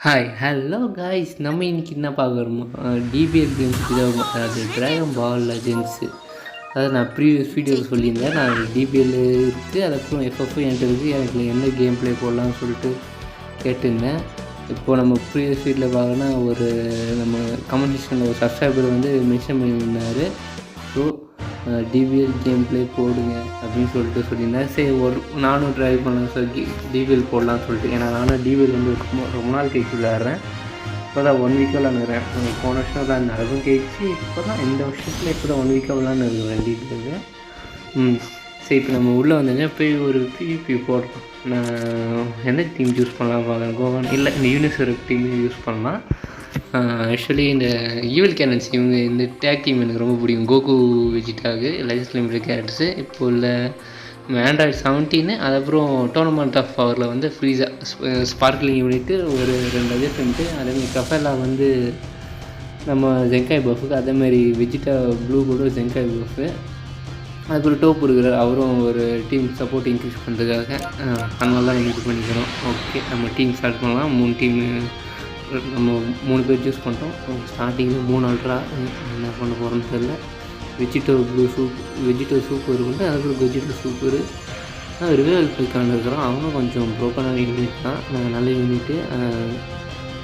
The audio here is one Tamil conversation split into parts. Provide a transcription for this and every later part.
ஹாய் ஹலோ காய்ஸ், நம்ம இன்றைக்கி என்ன பார்க்குறோமோ டிபிஎல் கேம்ஸ் இதாக, அது ட்ராகன் பால் லெஜெண்ட்ஸு. அதாவது நான் ப்ரீவியஸ் வீடியோவில் சொல்லியிருந்தேன், நான் டிபிஎல் இருக்குது, அதுக்கப்புறம் எஃப்எஃப் என்கிட்ட இருக்குது, எனக்கு என்ன கேம் ப்ளே போடலாம்னு சொல்லிட்டு கேட்டிருந்தேன். இப்போது நம்ம ப்ரீவியஸ் வீடியோவில் பார்க்கணுன்னா ஒரு நம்ம கமெண்ட் செக்ஷனில் ஒரு சப்ஸ்கிரைபர் வந்து மென்ஷன் பண்ணியிருந்தார். ஸோ டிபிஎல் கேம் ப்ளே போடுங்க அப்படின்னு சொல்லிட்டு சொல்லியிருந்தேன். சரி, நானும் ட்ரை பண்ண சொல்லி டிபிஎல் போடலான்னு சொல்லிட்டு, ஏன்னா நானும் டிபிஎல் வந்து ரொம்ப நாள் கேட்க விளையாடுறேன். இப்போ தான் 1 வீக்காக விளாண்டுறேன். போன வருஷம் விளாண்டு அதுவும் கேட்ச்சு, இப்போ தான் இந்த வருஷத்தில் இப்போ தான் 1 வீக்காக விளாண்டு இருக்கிறேன் டிபிஎல். சரி, இப்போ நம்ம உள்ளே வந்தோங்க, போய் ஒரு பிவிபி போடுறோம். நான் எந்த டீம் யூஸ் பண்ணலாம் பார்க்குறேன். கோவான் இல்லை, இந்த யூனிவர்சல் டீம் யூஸ் பண்ணலாம். ஆக்சுவலி இந்த ஈவில் கேனன்ஸ் இவங்க இந்த டேக் டீம் எனக்கு ரொம்ப பிடிக்கும். கோகு வெஜிட்டாகு லெஜெண்ட்ஸ் லிமிட்டட் கேரக்டர்ஸு. இப்போ உள்ள ஆண்ட்ராய்டு 17, அதுக்கப்புறம் டோர்னமெண்ட் ஆஃப் பவரில் வந்து ஃப்ரீஸாக ஸ்பார்க்லிங் யூனிட்டு ஒரு 2 அட்ஜஸ்ட்மெண்ட்டு. அதேமாதிரி கஃபேலா வந்து நம்ம ஜெங்காய் பஃபுக்கு, அதேமாதிரி வெஜிட்டா ப்ளூ கூட ஜெங்காய் பஃபு. அதுக்கப்புறம் டோப் இருக்கிறார், அவரும் ஒரு டீம் சப்போர்ட் இன்க்ரீஸ் பண்ணுறதுக்காக அதனால தான் இது பண்ணிக்கிறோம். ஓகே, நம்ம டீம் ஸ்டார்ட் பண்ணலாம். 3 டீமு நம்ம 3 பேர் சூஸ் பண்ணிட்டோம். ஸ்டார்டிங்கில் 3 அல்ட்ரா என்ன பண்ண போகிறோன்னு தெரியல. வெஜிடோ சூப்பர் இருக்குன்ட்டு, அதுக்கப்புறம் வெஜிடோ சூப்பர் ரிவைவல் பிக்கான இருக்கிறோம். அவனும் கொஞ்சம் ப்ரோக்கனான யூனிட் தான், நல்ல யூனிட்டு.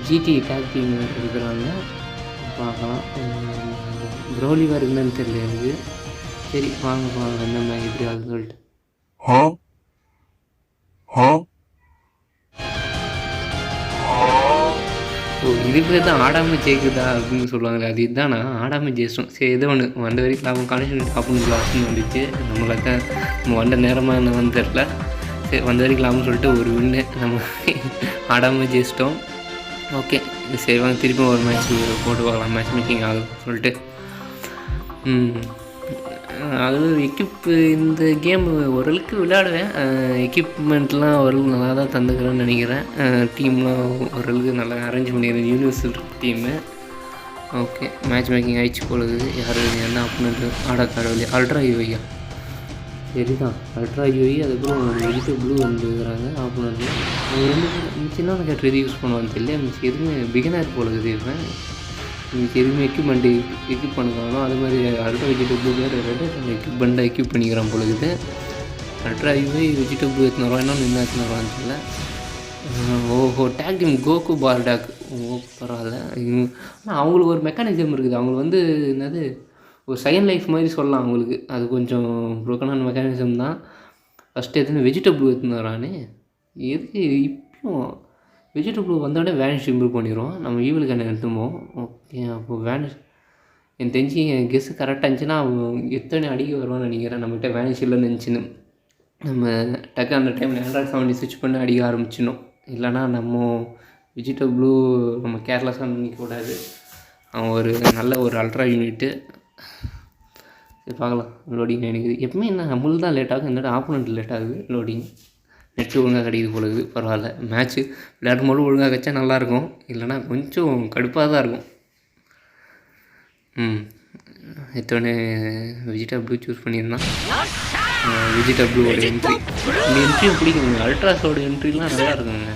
ஜிடி டேக் டீம் இருக்கிறாங்க, பார்க்கலாம். ப்ரோலிவாக இருக்குன்னு தெரியல எனக்கு. சரி, வாங்க என்னம்மா எப்படி ஆகுது சொல்லிட்டு. இது பேர் தான் ஆடாமல் ஜெயிக்குதா அப்படின்னு சொல்லுவாங்களே, அது இதுதான். நான் ஆடாமல் ஜெயிச்சிட்டோம். சரி, ஏதோ ஒன்று வந்த வரைக்கும் லாபம் கனெக்ஷன் டாப்னு லாஸ்ட்னு வந்துச்சு. நம்மளை தான் நம்ம வந்த நேரமாக என்ன வந்து தெரில. சரி, வந்த வரைக்கும் லாபம்னு சொல்லிட்டு ஒரு வின்னு நம்ம ஆடாமல் ஜெயிச்சிட்டோம். ஓகே, சரி வாங்க திருப்பி ஒரு மேட்ச் போட்டு பார்க்கலாம். மேட்ச் மேக்கிங் ஆகுதுன்னு சொல்லிட்டு. அது எக்யூப்பு இந்த கேம் ஓரளவுக்கு விளையாடுவேன். எக்யூப்மெண்ட்லாம் ஓரளவுக்கு நல்லா தான் தந்துக்கிறேன்னு நினைக்கிறேன். டீம்லாம் ஓரளவுக்கு நல்லா அரேஞ்ச் பண்ணிக்கிறேன், universal team. Okay, match making ஆயிடுச்சு போலுது. யார் என்ன ஆப்னு ஆடாக்காரவழி அல்ட்ரா யூஐயா. சரி தான், அல்ட்ரா யூஐ, அதுக்கப்புறம் வெஜிடோ ப்ளூ வந்துருக்குறாங்க ஆப்னு. சின்ன கேட்டு எது யூஸ் பண்ணுவான்னு தெரியல. மிச்சம் எதுவுமே பிகினர் போலுது. இவன் இன்றைக்கி எதுவுமே எக்யூப் பண்ணிக்கலாம். அது மாதிரி அல்ட்ரா வெஜிடோ ப்ளூ பேர் எக்யூப்மெண்ட்டாக எக்யூப் பண்ணிக்கிறான் போலுக்குது. அல்ட்ரா யூஐ வெஜிடோ ப்ளூ எத்தனை இன்னொன்று என்ன எத்தனை ரூபான்னு தெரியல. ஓஹோ, டேக் டீம் கோகு பார் டேக். பரவாயில்ல. ஆனால் அவங்களுக்கு ஒரு மெக்கானிசம் இருக்குது. அவங்களுக்கு வந்து என்னது ஒரு செகண்ட் லைஃப் மாதிரி சொல்லலாம் அவங்களுக்கு. அது கொஞ்சம் ப்ரோக்கனான மெக்கானிசம் தான். ஃபஸ்ட்டு எதுன்னு வெஜிடோ ப்ளூ எத்தனை வரானே எதுக்கு இப்போயும் வெஜிடபிள் வந்தோடனே வேனிஷ் இம்ப்ரூவ் பண்ணிடுவோம். நம்ம ஈவில் கேன் எடுத்துமோம். ஓகே, அப்போது வேனிஷ் எனக்கு தெரிஞ்சு என் கெஸ்ஸு கரெக்டாக இருந்துச்சுன்னா அவன் எத்தனை அடிக்க வருவான்னு நினைக்கிறேன். நம்மகிட்ட வேனிஷ் இல்லைன்னு நினச்சின்னு நம்ம டக்கு அந்த டைமில் ஆண்ட்ராய்டு 17 ஸ்விட்ச் பண்ணி அடிக்க ஆரம்பிச்சிடணும். இல்லைனா நம்ம வெஜிடபிள் நம்ம கேர்லெஸ்ஸாக நினைக்கக்கூடாது. அவன் ஒரு நல்ல ஒரு அல்ட்ரா யூனிட்டு. சரி, பார்க்கலாம். லோடிங் எனக்கு எப்பவுமே என்ன நம்மளுக்கு தான் லேட் ஆகும், என்னோட ஆப்போனண்ட் லேட் ஆகுது லோடிங். நெட்டு ஒழுங்காக கிடைக்குது போலது. பரவாயில்ல, மேட்ச்சு விளையாடும் போது ஒழுங்காக கிடைச்சா நல்லாயிருக்கும், இல்லைனா கொஞ்சம் கடுப்பாக தான் இருக்கும். எத்தோடனே வெஜிடா ப்ளூ சூஸ் பண்ணியிருந்தான். வெஜிடா ப்ளூவோட என்ட்ரி, இந்த என்ட்ரியும் பிடிக்குங்க. அல்ட்ராஸோட என்ட்ரிலாம் நல்லா இருக்குங்க.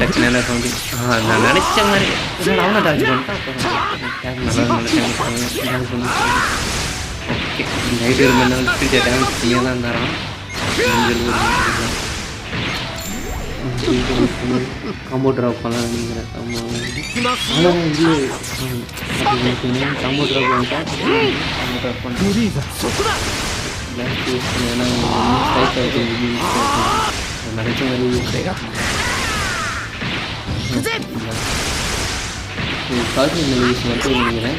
டக்குனு சவுண்டு நான் நினச்ச மாதிரி அவனை டாச் பண்ணிட்டான். நல்லா ஓகே, நைட்டு இருந்தாலும் ஸ்பீடாக டேமேஜ் செய்ய தான் தரான். காம்போ ட்ராப் பண்ணலாம் நினைக்கிறேன். காம்போ ட்ராப் பண்ணிட்டேன். காம்போ ட்ராப் பண்ணேன். நினைச்ச மாதிரி காசு யூஸ் மட்டும் நினைக்கிறேன்.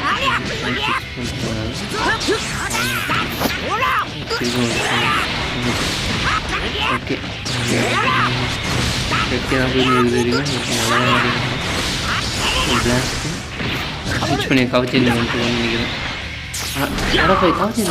ஓகே, தான் போய் தெரியும். பிளாஸ்ட்டு ஸ்விட்ச் பண்ணி கவச்சி வந்துட்டு நினைக்கிறேன். போய் கவச்சி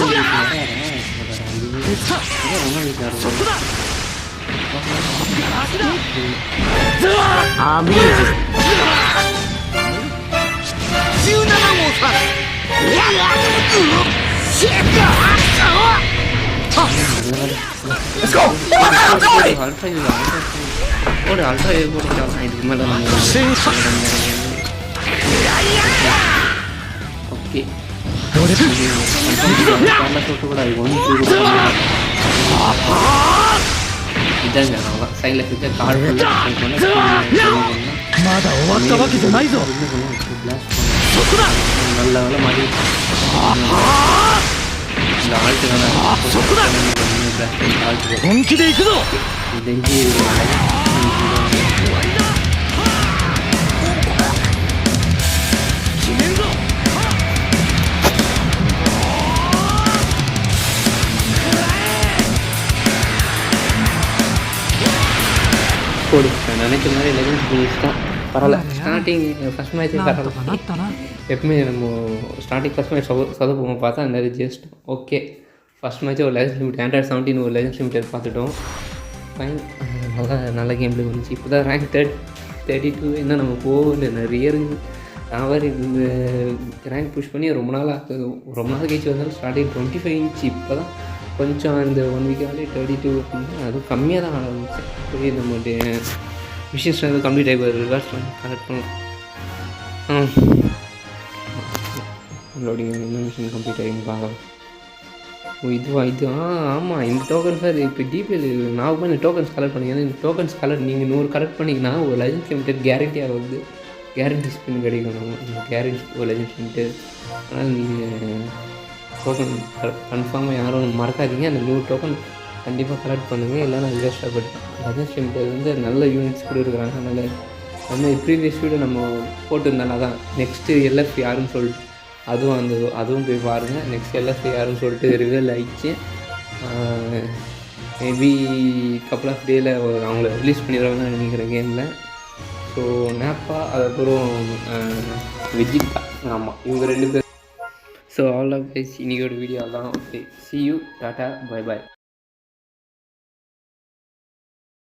Let's go! போடு அல்ட்ரா வேவ் போட்டுக்கலாம். இதுக்கு மேலே ஓகே சொல்லக்கூடாது. இதாங்க அவ்வளோதான். சைடில் ஃபியூச்சர் கார்டு நல்ல வேலை மாறி இந்த ஆல்ட்டு போடு நினைச்ச மாதிரி லெஜெண்ட்ஸ் ஃபினிஷ்தான். பரவாயில்ல. ஸ்டார்டிங் ஃபஸ்ட் மேட்ச் பரவாயில்ல. எப்பவுமே நம்ம ஸ்டார்டிங் ஃபஸ்ட் மேட்ச் சொதப்போம் பார்த்தா நிறைய ஜஸ்ட் ஓகே. ஃபஸ்ட் மேட்ச் ஒரு லெஜெண்ட்ஸ் லிமிட் ஆண்ட்ராய்ட் 17 ஒரு லெஜெண்ட்ஸ் லிமிட்டட் பார்த்துட்டோம். ஃபைன், நல்ல கேம் பிளே வந்துச்சு. இப்போ தான் ரேங்க் 32 இன்னும் நம்ம போகல, நிறைய இருக்குது. நான் வேறு இந்த ரேங்க் புஷ் பண்ணி ரொம்ப நாள் கழிச்சு வந்தாலும் ஸ்டார்டிங் 25 இருந்துச்சு. இப்போ தான் கொஞ்சம் இந்த 1 வீக்காகவே 32 அதுவும் கம்மியாக தான் ஆட ஆரம்பிச்சேன். போய் நம்மளுடைய மிஷின்ஸ் வந்து கம்ப்ளீட் ஆகி ரிவர்ஸ் பண்ணி கலெக்ட் பண்ணலாம். லோடிங் என்ன மிஷின் கம்ப்ளீட் ஆகின்னு பார்க்கலாம். இது ஆமாம், இந்த டோக்கன் சார் இப்போ டிபிஎல் நான் இந்த டோக்கன்ஸ் கலெக்ட் பண்ணிங்கன்னா இந்த டோக்கன்ஸ் நீங்கள் 100 கலெக்ட் பண்ணிங்கன்னா ஒரு லெஜெண்ட்ஸ் லிமிட்டட் கேரண்டியாக வந்து கேரண்டி ஸ்பின் கிடைக்கணும். கேரண்டி ஒரு லெஜெண்ட்ஸ் லிமிட்டட். அதனால் நீங்கள் டோக்கன் கன்ஃபார்மாக யாரும் மறக்காதீங்க. அந்த 100 டோக்கன் கண்டிப்பாக கலெக்ட் பண்ணுங்கள். இல்லைனா வேஸ்ட்டாக போய்ட்டு லெஜெண்ட்ஸ் லிமிட்டட் வந்து நல்ல யூனிட்ஸ் கூட இருக்கிறாங்க. அதனால் நம்ம ப்ரீவியஸ் வீடியோ நம்ம போட்டிருந்தால தான் நெக்ஸ்ட்டு எல்எஃப் யாருன்னு சொல்லிட்டு அதுவும் போய் பாருங்கள். நெக்ஸ்ட் எல்எஃப் யாருன்னு சொல்லிட்டு ரிவீல் ஆகிடுச்சு. மேபி கப்புள் ஆஃப் டேயில் அவங்கள ரிலீஸ் பண்ணிடுவாங்கன்னு நினைக்கிறேன் கேமில். ஸோ நேப்பா அதுக்கப்புறம் விஜித்தா, ஆமாம் இவங்க 2 பேர். ஸோ ஆல் ஆஃப் கைஸ், இன்றைக்கோட வீடியோ தான். ஓகே, see you, டாட்டா, பை பாய்.